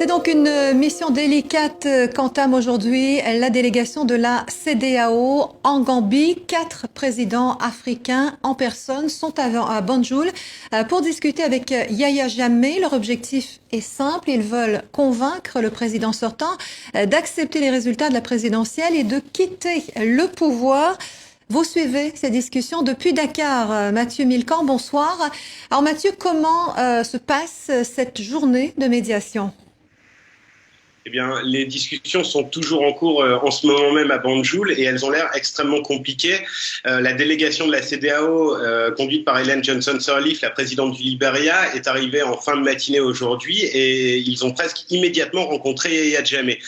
C'est donc une mission délicate qu'entame aujourd'hui la délégation de la CEDEAO en Gambie. 4 présidents africains en personne sont à Banjul pour discuter avec Yahya Jammeh. Leur objectif est simple, ils veulent convaincre le président sortant d'accepter les résultats de la présidentielle et de quitter le pouvoir. Vous suivez ces discussions depuis Dakar. Mathieu Milcan, bonsoir. Alors Mathieu, comment se passe cette journée de médiation ? Eh bien, les discussions sont toujours en cours en ce moment même à Banjul et elles ont l'air extrêmement compliquées. La délégation de la CEDEAO, conduite par Ellen Johnson Sirleaf, la présidente du Libéria, est arrivée en fin de matinée aujourd'hui et ils ont presque immédiatement rencontré Yahya Jammeh.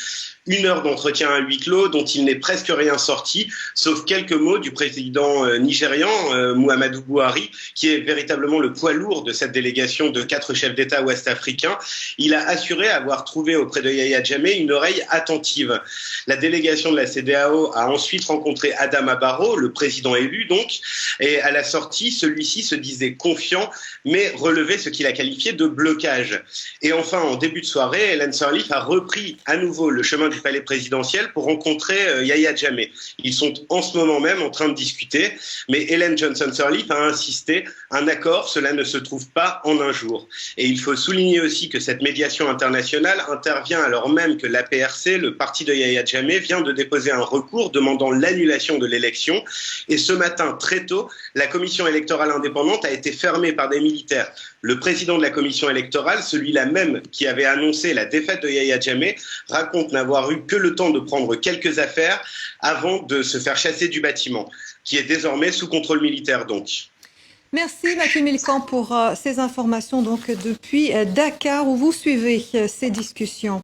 1 heure d'entretien à huis clos dont il n'est presque rien sorti, sauf quelques mots du président nigérian, Muhammadu Buhari, qui est véritablement le poids lourd de cette délégation de 4 chefs d'État ouest-africains. Il a assuré avoir trouvé auprès de Yahya Jammeh une oreille attentive. La délégation de la CEDEAO a ensuite rencontré Adama Barrow, le président élu donc, et à la sortie, celui-ci se disait confiant, mais relevait ce qu'il a qualifié de blocage. Et enfin, en début de soirée, Ellen Sirleaf a repris à nouveau le chemin du palais présidentiel pour rencontrer Yahya Jammeh. Ils sont en ce moment même en train de discuter, mais Ellen Johnson Sirleaf a insisté, un accord, cela ne se trouve pas en un jour. Et il faut souligner aussi que cette médiation internationale intervient alors même que l'APRC, le parti de Yahya Jammeh, vient de déposer un recours demandant l'annulation de l'élection. Et ce matin, très tôt, la commission électorale indépendante a été fermée par des militaires. Le président de la commission électorale, celui-là même qui avait annoncé la défaite de Yahya Jammeh, raconte n'avoir eu que le temps de prendre quelques affaires avant de se faire chasser du bâtiment, qui est désormais sous contrôle militaire donc. Merci Mathieu Milcan pour ces informations donc depuis Dakar où vous suivez ces discussions.